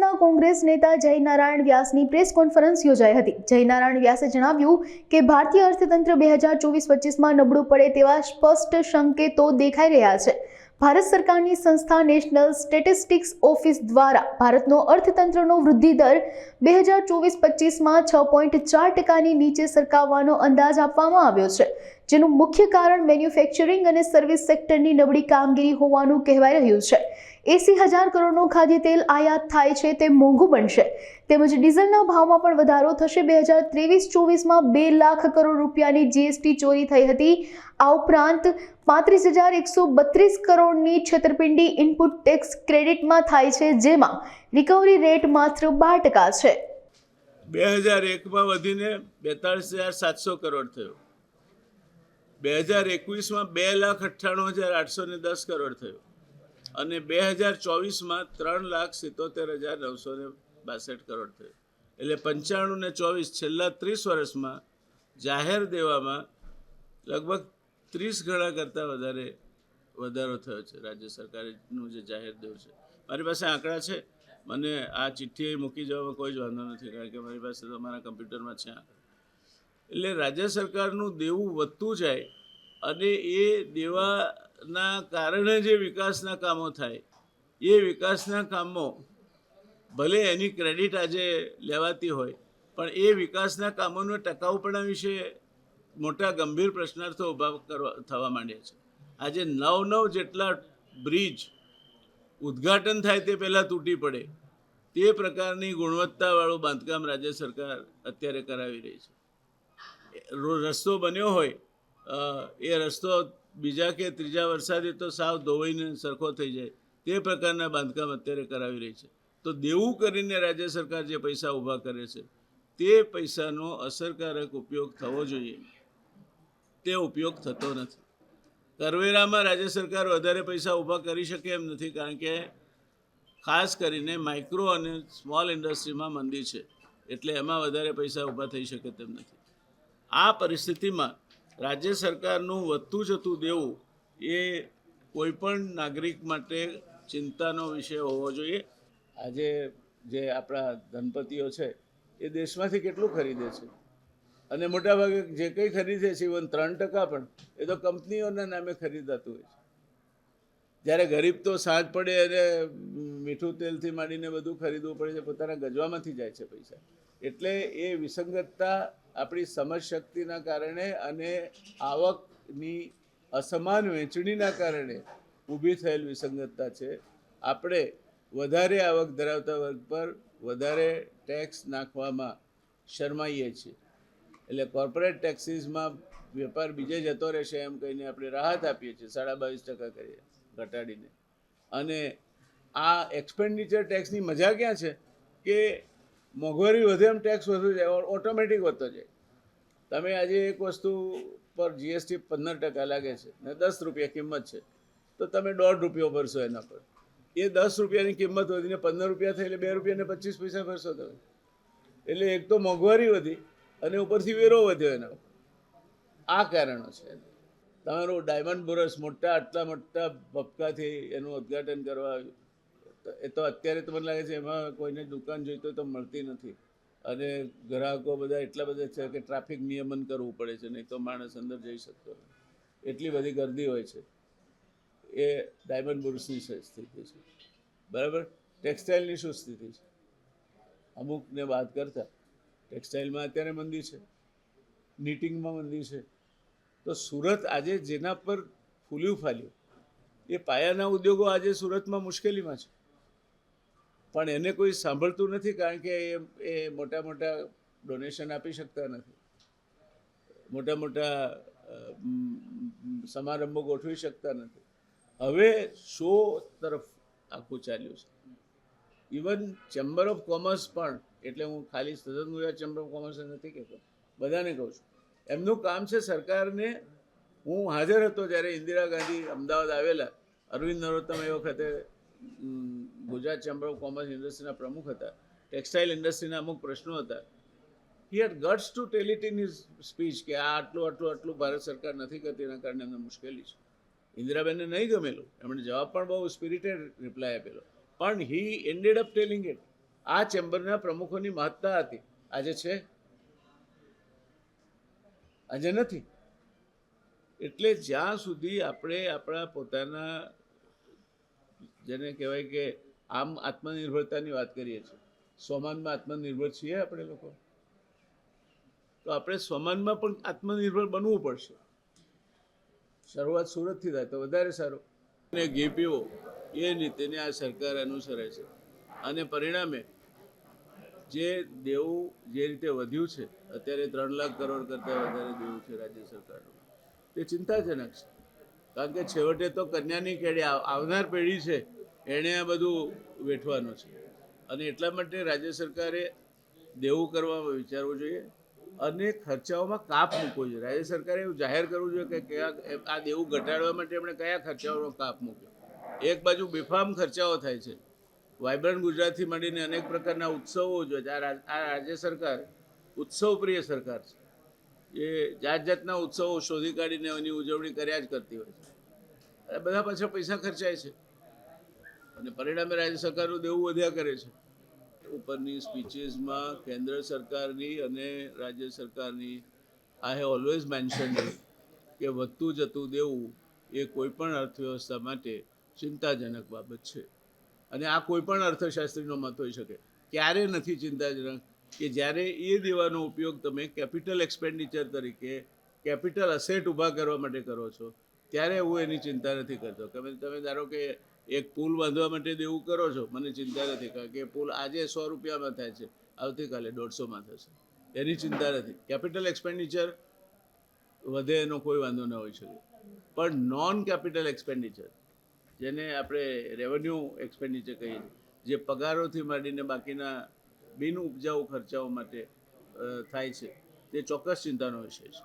ગાંધીનગરના કોંગ્રેસ નેતા Jaynarayan વ્યાસની press conference યોજાઈ હતી। જયનારાયણ વ્યાસે જણાવ્યું કે ભારતીય અર્થતંત્ર 2024-25માં નબળું પડે તેવા સ્પષ્ટ સંકેતો દેખાઈ રહ્યા છે। ભારત સરકારની સંસ્થા નેશનલ સ્ટેટિસ્ટિક્સ ઓફિસ દ્વારા ભારતનો અર્થતંત્રનો વૃદ્ધિ દર 2024-25માં 6.4%ની નીચે સરકાવવાનો અંદાજ આપવામાં આવ્યો છે, જેનું મુખ્ય કારણ મેન્યુફેક્ચરિંગ અને સર્વિસ સેક્ટરની નબળી કામગીરી હોવાનું કહેવાઈ રહ્યું છે। 80,000 કરોડનું ખાદ્ય તેલ આયાત થાય છે તે મોંઘું બનશે, તેમજ ડીઝલના ભાવમાં પણ વધારો થશે। 2023-24માં 2 લાખ કરોડ રૂપિયાની જીએસટી ચોરી થઈ હતી। આ ઉપરાંત 35,132 કરોડની છેતરપિંડી ઇનપુટ ટેક્સ ક્રેડિટમાં થાય છે, જેમાં રિકવરી રેટ માત્ર 12% છે। 2001માં વધીને 42,700 કરોડ થયો। 2021માં 2,98,810 કરોડ થયો અને 2024માં 3,77,962 કરોડ થયો। એટલે 95 ને 24 છેલ્લા 30 વર્ષમાં જાહેર દેવામાં લગભગ 30 ગણા કરતાં વધારો થયો છે। રાજ્ય સરકારનું જે જાહેર દેવું છે, મારી પાસે આંકડા છે, મને આ ચિઠ્ઠી મૂકી જવામાં કોઈ જ વાંધો નથી, કારણ કે મારી પાસે તો મારા કમ્પ્યુટરમાં છે આંકડા। એટલે રાજ્ય સરકારનું દેવું વધતું જાય અને એ દેવાના કારણે જે વિકાસના કામો થાય, એ વિકાસના કામો ભલે એની ક્રેડિટ આજે લેવાતી હોય, પણ એ વિકાસના કામોના ટકાઉપણા વિશે મોટા ગંભીર પ્રશ્નાર્થો ઊભા થવા માંડ્યા છે। આજે 9 જેટલા બ્રિજ ઉદ્ઘાટન થાય તે પહેલાં તૂટી પડે તે પ્રકારની ગુણવત્તાવાળું બાંધકામ રાજ્ય સરકાર અત્યારે કરાવી રહી છે। રસ્તો બન્યો હોય, એ રસ્તો બીજા કે ત્રીજા વરસાદે તો સાવ ધોવાઈને સરખો થઈ જાય તે પ્રકારના બાંધકામ અત્યારે કરાવી રહી છે। તો દેવું કરીને રાજ્ય સરકાર જે પૈસા ઊભા કરે છે તે પૈસાનો અસરકારક ઉપયોગ થવો જોઈએ, તે ઉપયોગ થતો નથી। કરવેરામાં રાજ્ય સરકાર વધારે પૈસા ઊભા કરી શકે એમ નથી, કારણ કે ખાસ કરીને માઇક્રો અને સ્મોલ ઇન્ડસ્ટ્રીમાં મંદી છે, એટલે એમાં વધારે પૈસા ઊભા થઈ શકે તેમ નથી। આ પરિસ્થિતિમાં રાજ્ય સરકારનું વધતું જતું દેવું એ કોઈપણ નાગરિક માટે ચિંતાનો વિષય હોવો જોઈએ। આજે જે આપણા ધનપતિઓ છે એ દેશમાંથી કેટલું ખરીદે છે, અને મોટાભાગે જે કંઈ ખરીદે છે ઇવન 3% પણ એ તો કંપનીઓના નામે ખરીદાતું હોય છે, જ્યારે ગરીબ તો સાંજ પડે અને મીઠું તેલથી માંડીને બધું ખરીદવું પડે છે, પોતાના ગજવામાંથી જાય છે પૈસા। એટલે એ વિસંગતતા આપણી સમજશક્તિના કારણે અને આવકની અસમાન વહેંચણીના કારણે ઊભી થયેલ વિસંગતતા છે। આપણે વધારે આવક ધરાવતા વર્ગ પર વધારે ટેક્સ નાખવામાં શરમાઈએ છીએ, એટલે કોર્પોરેટ ટેક્સીસમાં વેપાર બીજે જતો રહેશે એમ કહીને આપણે રાહત આપીએ છીએ 22.5% કરીએ ઘટાડીને। અને આ એક્સપેન્ડિચર ટેક્સની મજા ક્યાં છે કે મોંઘવારી વધે એમ ટેક્સ વધુ જાય, ઓટોમેટિક વધતો જાય। તમે આજે એક વસ્તુ પર જીએસટી 15% લાગે છે ને 10 રૂપિયા કિંમત છે, તો તમે 1.5 રૂપિયો ભરશો એના પર। એ 10 રૂપિયાની કિંમત વધીને 15 રૂપિયા થઈ એટલે 2 રૂપિયા ને 25 પૈસા ભરશો તમે। એટલે એક તો મોંઘવારી વધી અને ઉપરથી વેરો વધ્યો એના ઉપર। આ કારણો છે। તમારું ડાયમંડ બુરસ આટલા મોટા ભપકાથી એનું ઉદ્ઘાટન કરવા આવ્યું, એ તો અત્યારે તો મને લાગે છે એમાં કોઈને દુકાન જોઈતો તો મળતી નથી, અને ગ્રાહકો બધા એટલા બધા છે કે ટ્રાફિક નિયમન કરવું પડે છે, નહીં તો માણસ અંદર જઈ શકતો નથી, એટલી બધી ગર્દી હોય છે। એ ડાયમંડ બુરસની સ્થિતિ છે, બરાબર। ટેક્સટાઇલની શું સ્થિતિ છે? અમુકને વાત કરતા ટેક્સટાઇલમાં અત્યારે મંદી છે, નીટિંગમાં મંદી છે। તો સુરત આજે જેના પર ફૂલ્યું ફાલ્યું એ પાયાના ઉદ્યોગો આજે સુરતમાં મુશ્કેલીમાં છે, પણ એને કોઈ સાંભળતું નથી, કારણ કે એ મોટા મોટા ડોનેશન આપી શકતા નથી, મોટા મોટા સમારંભો ગોઠવી શકતા નથી। હવે શો તરફ આખું ચાલ્યું છે। ઇવન ચેમ્બર ઓફ કોમર્સ પણ, એટલે હું ખાલી સતત ગુજરાત ચેમ્બર ઓફ કોમર્સ નથી કહેતો, બધાને કહું છું, એમનું કામ છે સરકારને। હું હાજર હતો જ્યારે ઇન્દિરા ગાંધી અમદાવાદ આવેલા, અરવિંદ નરોત્તમ એ વખતે ગુજરાત ચેમ્બર ઓફ કોમર્સ ઇન્ડસ્ટ્રીના પ્રમુખ હતા, ટેક્સટાઇલ ઇન્ડસ્ટ્રીના અમુક પ્રશ્નો હતા। He had guts to tell it in his speech કે આ આટલું ભારત સરકાર નથી કરતી, એના કારણે એમને મુશ્કેલી છે। ઇન્દિરાબેનને નહીં ગમેલું, એમણે જવાબ પણ બહુ સ્પિરિટેડ રિપ્લાય આપેલો, પણ હી એન્ડેડ અપ ટેલિંગ ઇટ। આ ચેમ્બરના પ્રમુખોની મહત્તા હતી. આજે છે? આજે નથી. એટલે જ્યાં સુધી આપણે આપણા પોતાના જેને કહેવાય કે આમ આત્મનિર્ભરતાની વાત કરીએ છીએ, સ્વમાનમાં આત્મનિર્ભર છીએ આપણે લોકો, તો આપણે સ્વમાનમાં પણ આત્મનિર્ભર બનવું પડશે. શરૂઆત સુરતથી થાય તો વધારે સારું. અને ઘી પીવો એ નીતિને આ સરકાર અનુસરે છે અને પરિણામે જે દેવું જે રીતે વધ્યું છે, અત્યારે 3 લાખ કરોડ કરતાં વધારે દેવું છે રાજ્ય સરકારનું, તે ચિંતાજનક છે. કારણ કે છેવટે તો કન્યાની કેળે આવનાર પેઢી છે એણે આ બધું વેઠવાનું છે. અને એટલા માટે રાજ્ય સરકારે દેવું કરવામાં વિચારવું જોઈએ અને ખર્ચાઓમાં કાપ મૂકવો જોઈએ. રાજ્ય સરકારે એવું જાહેર કરવું જોઈએ કે કયા આ દેવું ઘટાડવા માટે એમણે કયા ખર્ચાઓનો કાપ મૂક્યો. એક બાજુ બેફામ ખર્ચાઓ થાય છે, વાઇબ્રન્ટ ગુજરાતથી માંડીને અનેક પ્રકારના ઉત્સવો જોઈએ. આ રાજ્ય સરકાર ઉત્સવપ્રિય સરકાર છે. એ જાત જાતના ઉત્સવો શોધી કાઢીને એની ઉજવણી કર્યા જ કરતી હોય છે. અને બધા પાછળ પૈસા ખર્ચાય છે અને પરિણામે રાજ્ય સરકારનું દેવું વધ્યા કરે છે. ઉપરની સ્પીચીસમાં કેન્દ્ર સરકારની અને રાજ્ય સરકારની આઈ હેવ ઓલવેઝ મેન્શન્ડ કે વધતું જતું દેવું એ કોઈપણ અર્થવ્યવસ્થા માટે ચિંતાજનક બાબત છે. અને આ કોઈપણ અર્થશાસ્ત્રીનો મત હોઈ શકે. ક્યારે નથી ચિંતાજનક કે જ્યારે એ દેવાનો ઉપયોગ તમે કેપિટલ એક્સપેન્ડિચર તરીકે કેપિટલ અસેટ ઊભા કરવા માટે કરો છો, ત્યારે હું એની ચિંતા નથી કરતો. તમે ધારો કે એક પુલ બાંધવા માટે દેવું કરો છો, મને ચિંતા નથી, કારણ કે પુલ આજે 100 રૂપિયામાં થાય છે, આવતીકાલે 150માં થશે, એની ચિંતા નથી. કેપિટલ એક્સપેન્ડિચર વધે એનો કોઈ વાંધો ન હોઈ શકે. પણ નોન કેપિટલ એક્સપેન્ડિચર, જેને આપણે રેવન્યુ એક્સપેન્ડિચર કહીએ છીએ, જે પગારોથી માંડીને બાકીના બિન ઉપજાઉ ખર્ચાઓ માટે થાય છે, તે ચોક્કસ ચિંતાનો વિષય છે.